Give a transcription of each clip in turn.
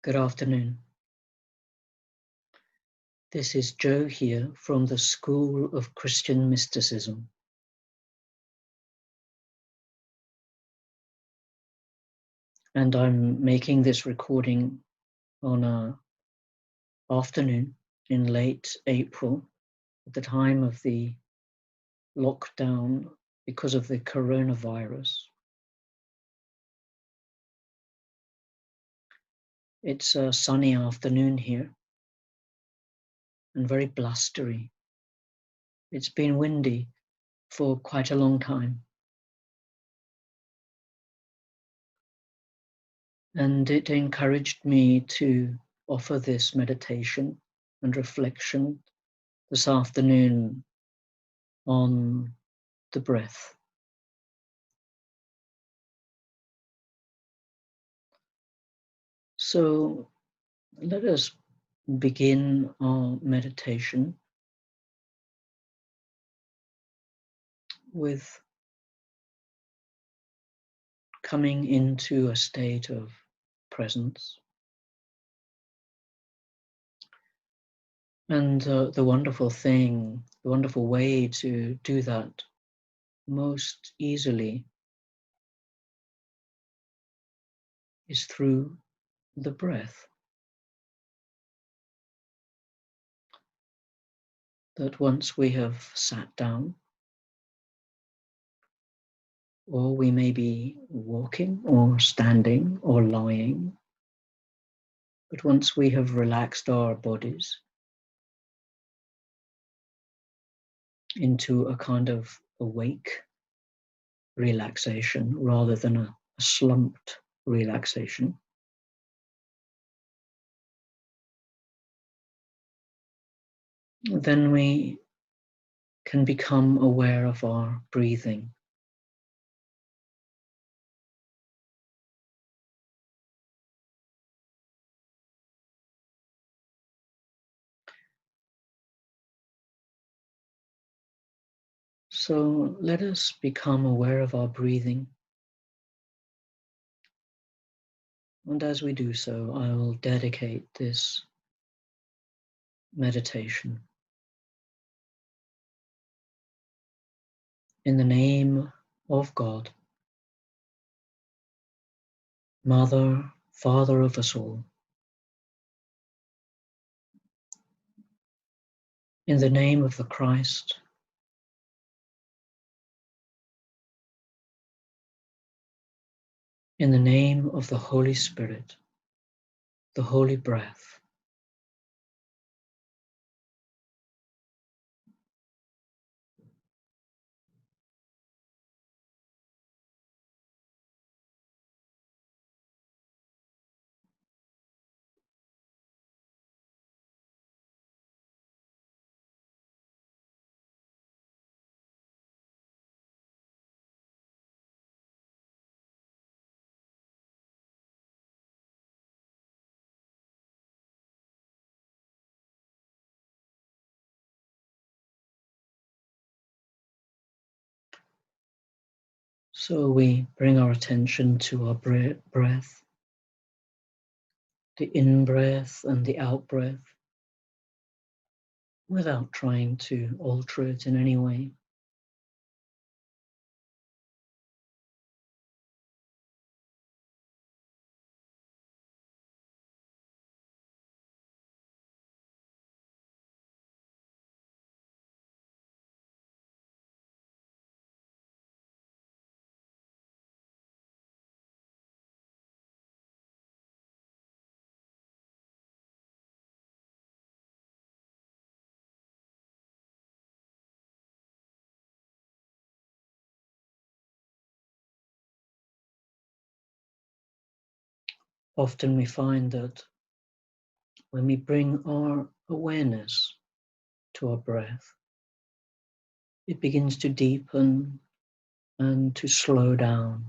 Good afternoon. This is Joe here from the School of Christian Mysticism. And I'm making this recording on an afternoon in late April, at the time of the lockdown because of the coronavirus. It's a sunny afternoon here and very blustery. It's been windy for quite a long time. And it encouraged me to offer this meditation and reflection this afternoon on the breath. So let us begin our meditation with coming into a state of presence. And the wonderful way to do that most easily is through the breath. That once we have sat down, or we may be walking or standing or lying, but once we have relaxed our bodies into a kind of awake relaxation rather than a slumped relaxation, then we can become aware of our breathing. So let us become aware of our breathing. And as we do so, I will dedicate this meditation in the name of God, Mother, Father of us all. In the name of the Christ, in the name of the Holy Spirit, the Holy Breath. So we bring our attention to our breath, the in-breath and the out-breath, without trying to alter it in any way. Often we find that when we bring our awareness to our breath, it begins to deepen and to slow down.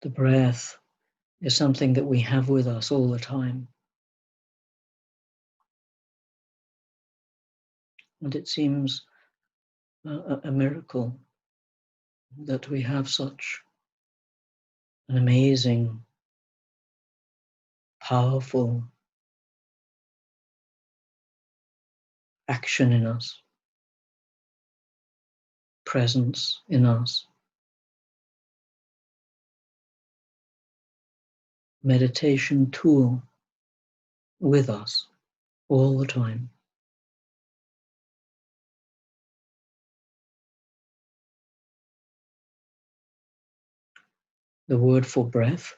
The breath is something that we have with us all the time. And it seems a miracle that we have such an amazing, powerful action in us, presence in us, meditation tool with us all the time. The word for breath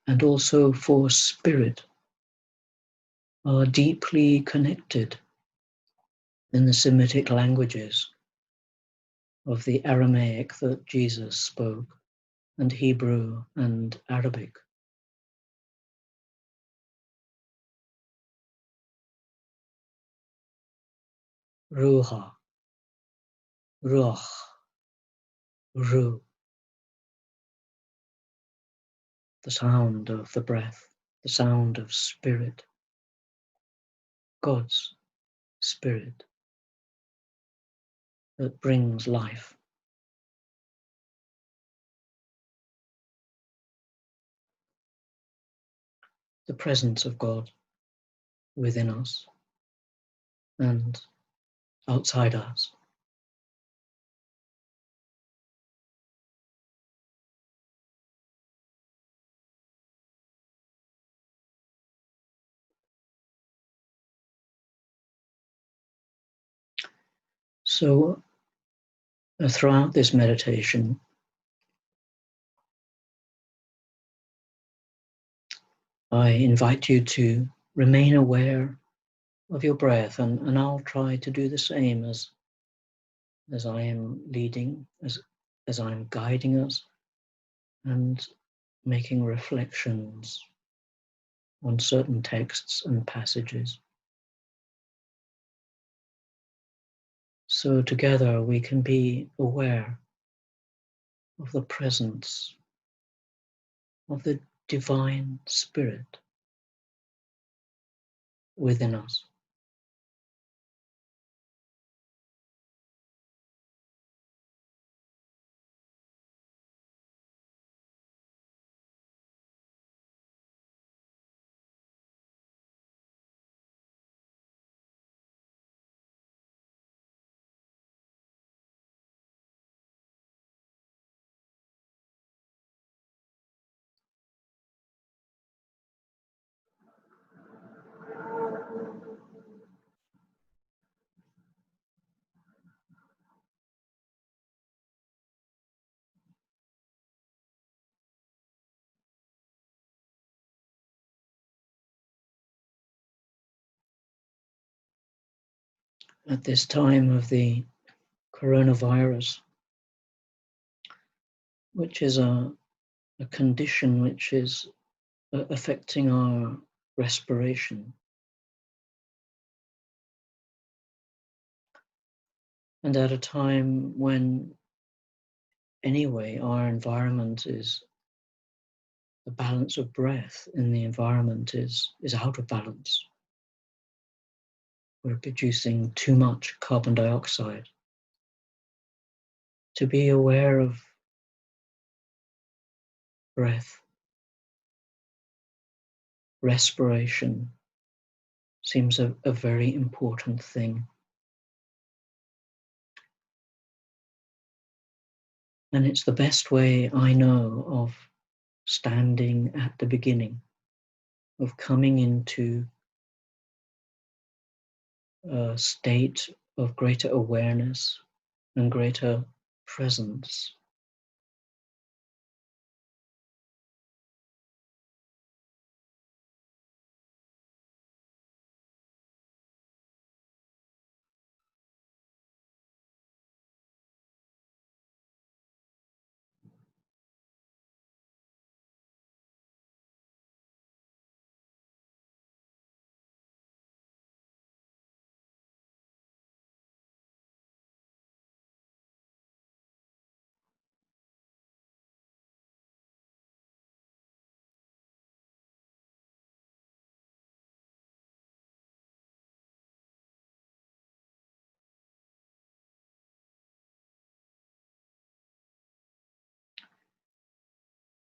and also for spirit are deeply connected in the Semitic languages of the Aramaic that Jesus spoke, and Hebrew and Arabic. Ruha, ruach, ru, the sound of the breath, the sound of spirit, God's spirit that brings life. The presence of God within us and outside us. So throughout this meditation, I invite you to remain aware of your breath, and I'll try to do the same as I am leading, as I'm guiding us and making reflections on certain texts and passages. So together we can be aware of the presence of the divine spirit within us. At this time of the coronavirus, which is a condition which is affecting our respiration, and at a time when anyway our environment is, the balance of breath in the environment is out of balance. We're producing too much carbon dioxide. To be aware of breath, respiration, seems a very important thing. And it's the best way I know of standing at the beginning, of coming into a state of greater awareness and greater presence.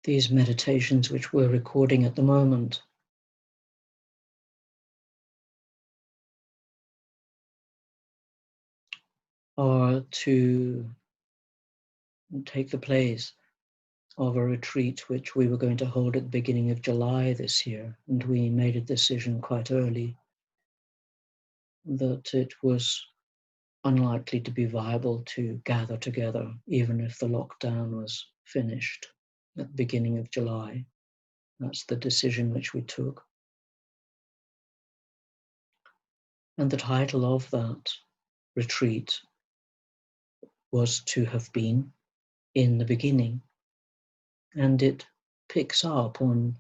These meditations which we're recording at the moment are to take the place of a retreat which we were going to hold at the beginning of July this year, and we made a decision quite early that it was unlikely to be viable to gather together, even if the lockdown was finished at the beginning of July. That's the decision which we took. And the title of that retreat was To Have Been in the Beginning. And it picks up on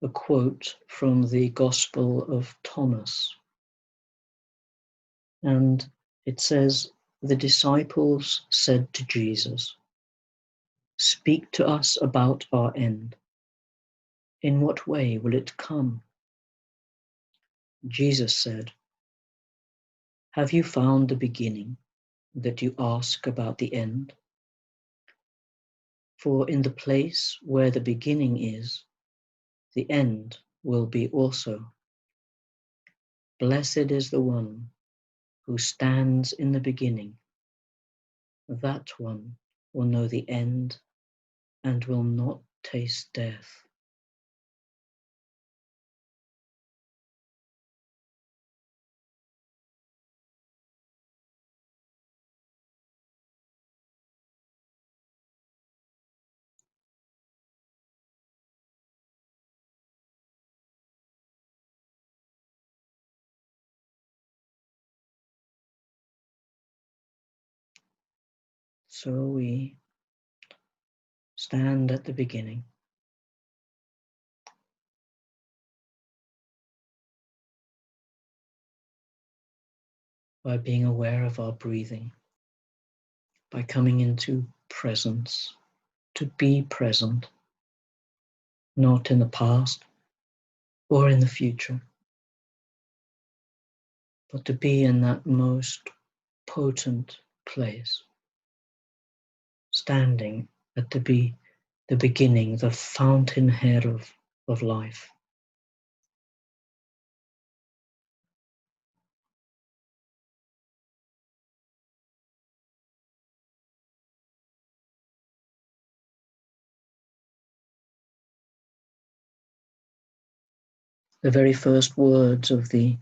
a quote from the Gospel of Thomas. And it says, "The disciples said to Jesus, 'Speak to us about our end. In what way will it come?' Jesus said, 'Have you found the beginning that you ask about the end? For in the place where the beginning is, the end will be also. Blessed is the one who stands in the beginning. That one will know the end and will not taste death.'" So we stand at the beginning by being aware of our breathing, by coming into presence, to be present, not in the past or in the future, but to be in that most potent place, standing at the beginning, the fountainhead of life. The very first words of the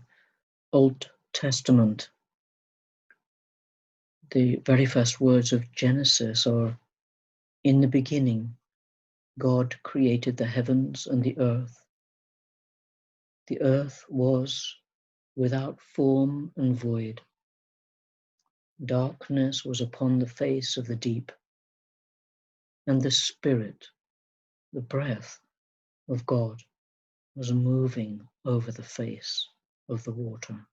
Old Testament, the very first words of Genesis are, "In the beginning, God created the heavens and the earth. The earth was without form and void. Darkness was upon the face of the deep, and the Spirit, the breath of God, was moving over the face of the water."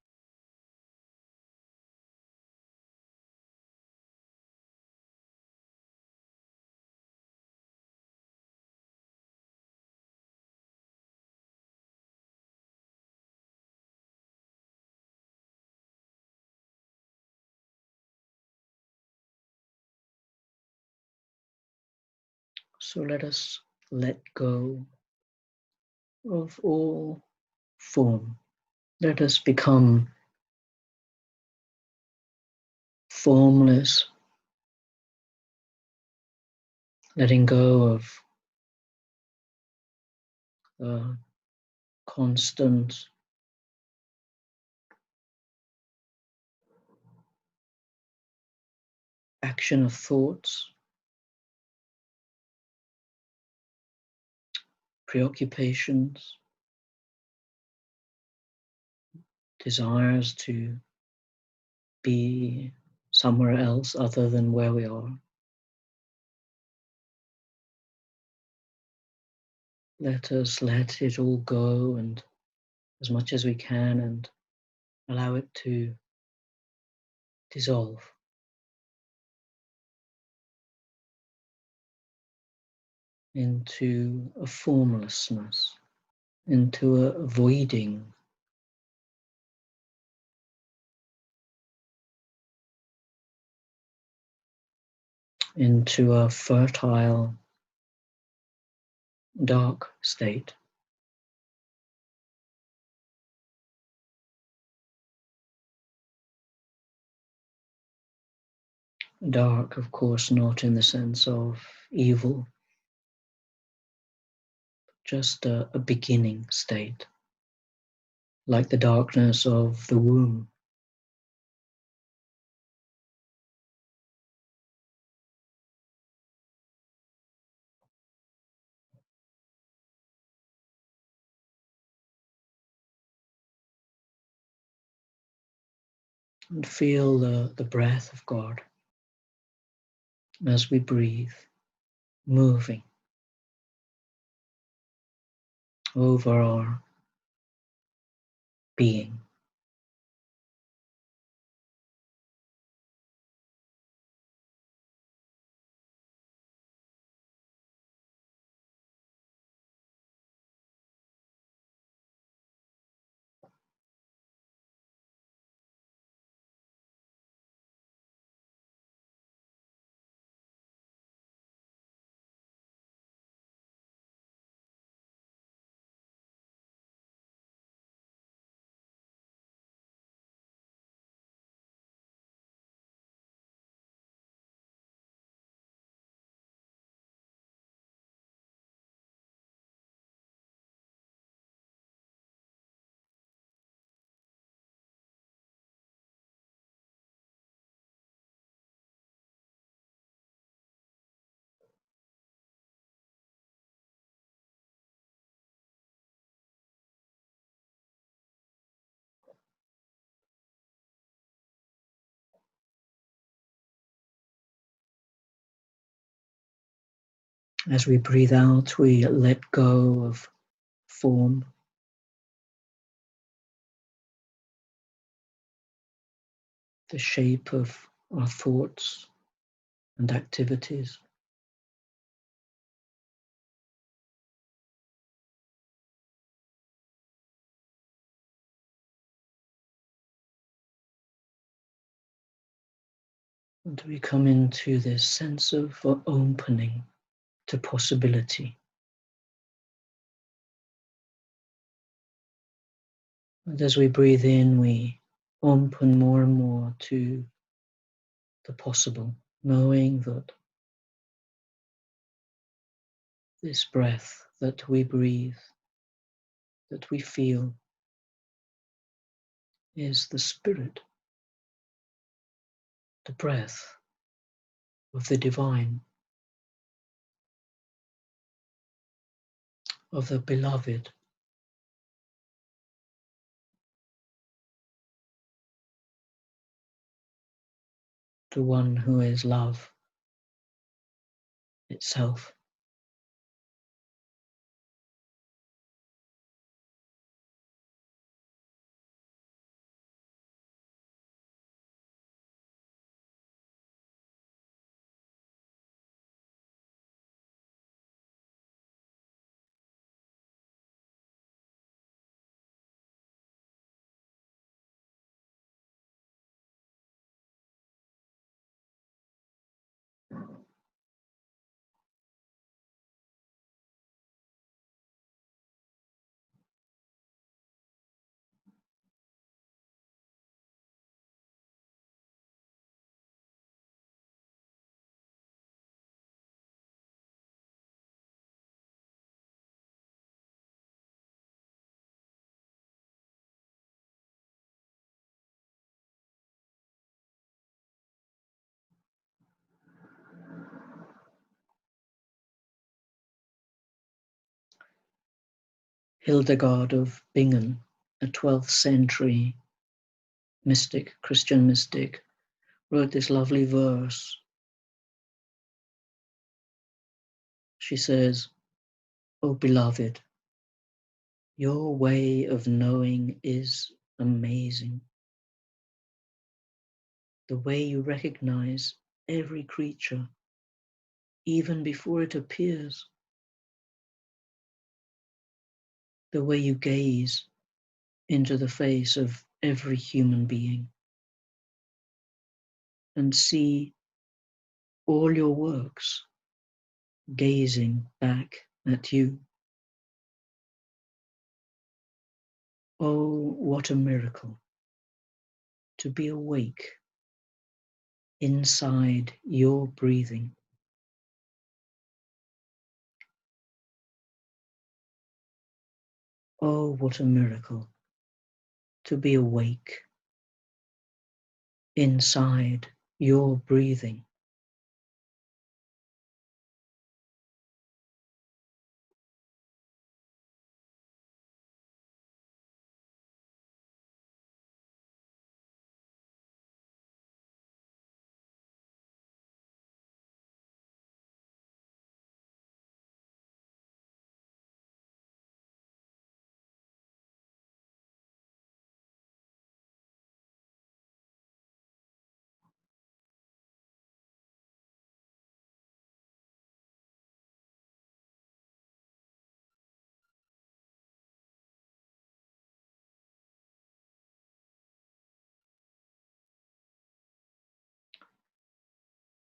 So let us let go of all form. Let us become formless, letting go of the constant action of thoughts, preoccupations, desires to be somewhere else other than where we are. Let us let it all go, and as much as we can, and allow it to dissolve into a formlessness, into a voiding, into a fertile dark state. Dark, of course, not in the sense of evil, just a beginning state, like the darkness of the womb. And feel the breath of God as we breathe, moving over our being. As we breathe out, we let go of form, the shape of our thoughts and activities. And we come into this sense of opening to possibility. And as we breathe in, we open more and more to the possible, knowing that this breath that we breathe, that we feel, is the spirit, the breath of the divine, of the beloved, the one who is love itself. Hildegard of Bingen, a 12th century mystic, Christian mystic, wrote this lovely verse. She says, "O beloved, your way of knowing is amazing. The way you recognize every creature, even before it appears. The way you gaze into the face of every human being and see all your works gazing back at you. Oh, what a miracle to be awake inside your breathing. Oh, what a miracle to be awake inside your breathing.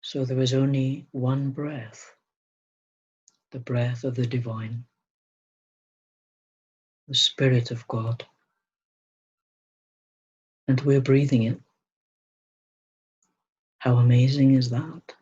So there is only one breath, the breath of the divine, the Spirit of God, and we're breathing it. How amazing is that?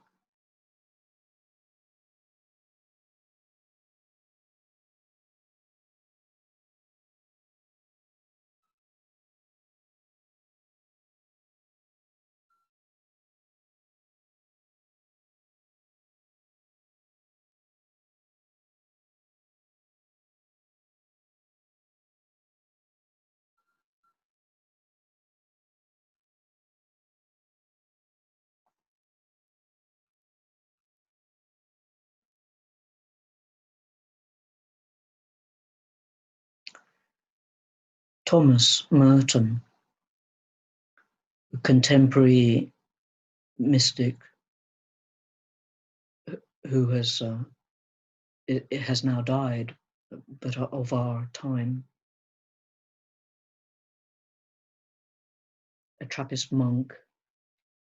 Thomas Merton, a contemporary mystic who has now died, but of our time, a Trappist monk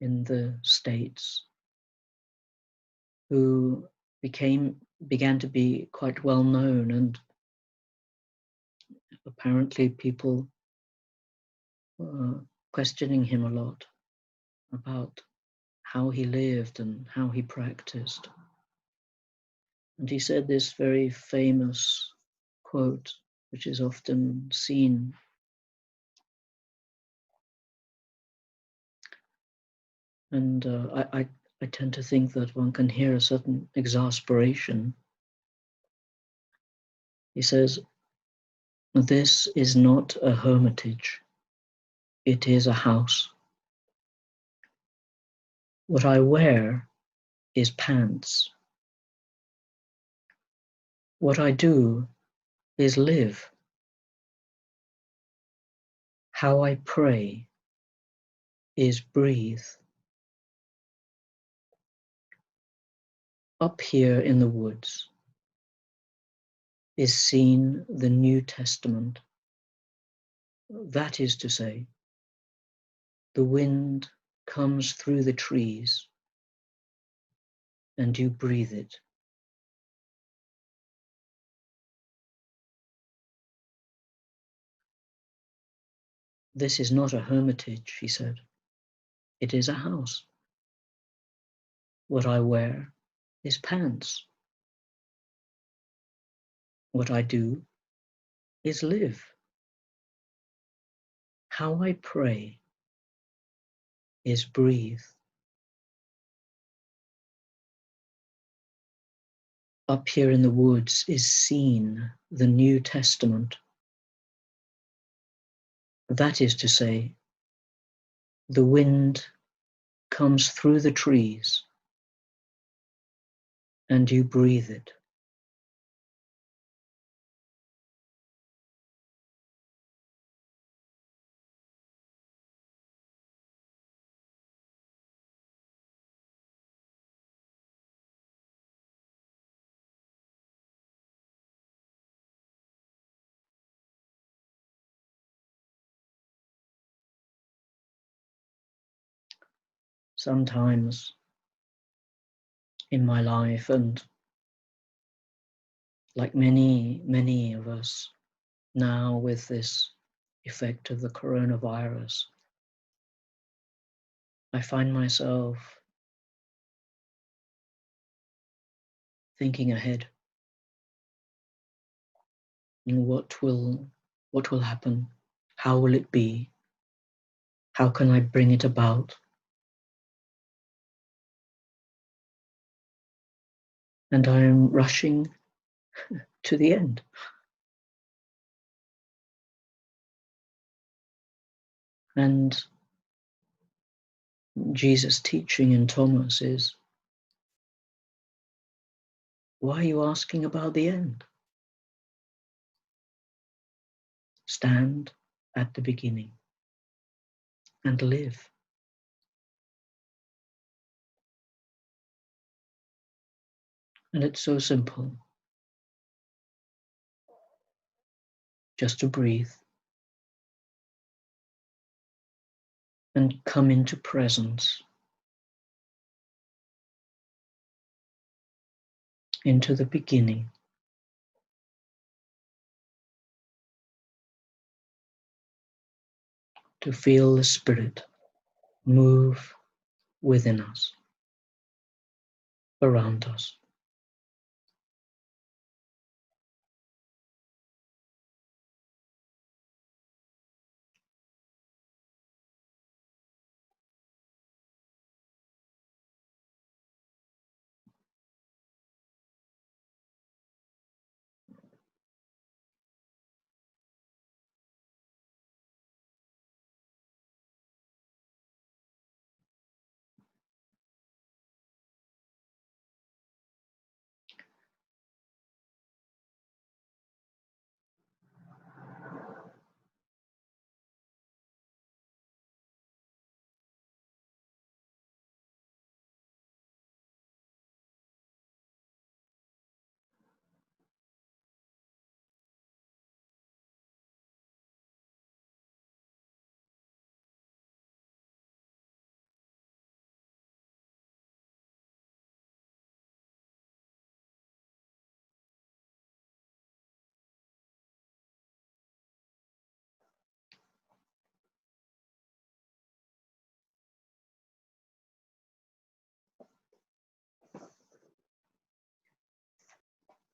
in the States who began to be quite well known, and apparently people were questioning him a lot about how he lived and how he practiced. And he said this very famous quote, which is often seen. And I tend to think that one can hear a certain exasperation. He says, "This is not a hermitage, it is a house. What I wear is pants. What I do is live. How I pray is breathe. Up here in the woods is seen the New Testament. That is to say, the wind comes through the trees and you breathe it. This is not a hermitage," he said. "It is a house. What I wear is pants. What I do is live. How I pray is breathe. Up here in the woods is seen the New Testament. That is to say, the wind comes through the trees and you breathe it. Sometimes in my life, and like many of us now with this effect of the coronavirus, I find myself thinking ahead and what will happen, how will it be, how can I bring it about, and I am rushing to the end. And Jesus' teaching in Thomas is, why are you asking about the end? Stand at the beginning and live. And it's so simple. Just to breathe and come into presence, into the beginning. To feel the Spirit move within us, around us.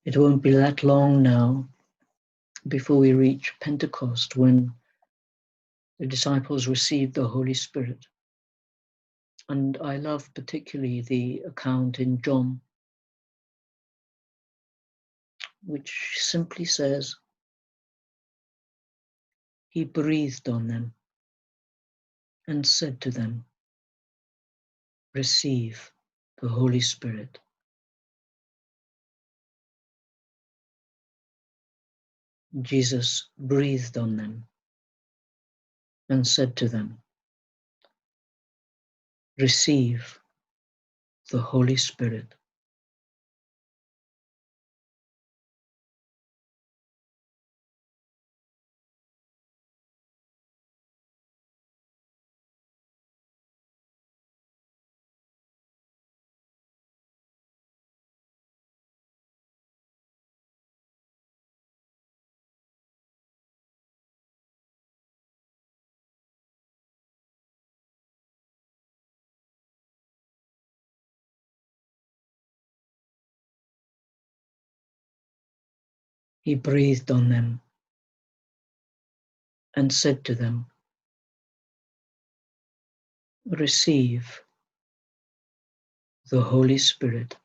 It won't be that long now before we reach Pentecost, when the disciples received the Holy Spirit. And I love particularly the account in John, which simply says, he breathed on them and said to them, receive the Holy Spirit. Jesus breathed on them and said to them, receive the Holy Spirit. He breathed on them and said to them, receive the Holy Spirit.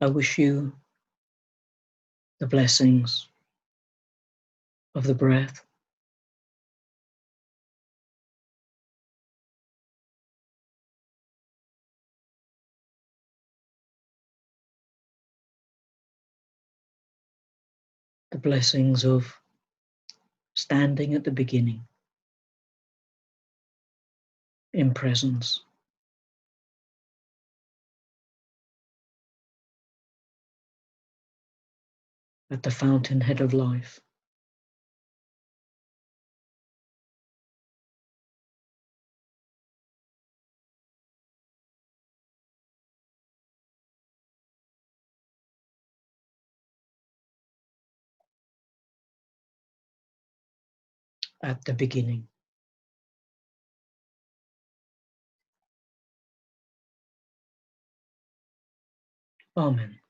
I wish you the blessings of the breath, the blessings of standing at the beginning in presence, at the fountainhead of life. At the beginning. Amen.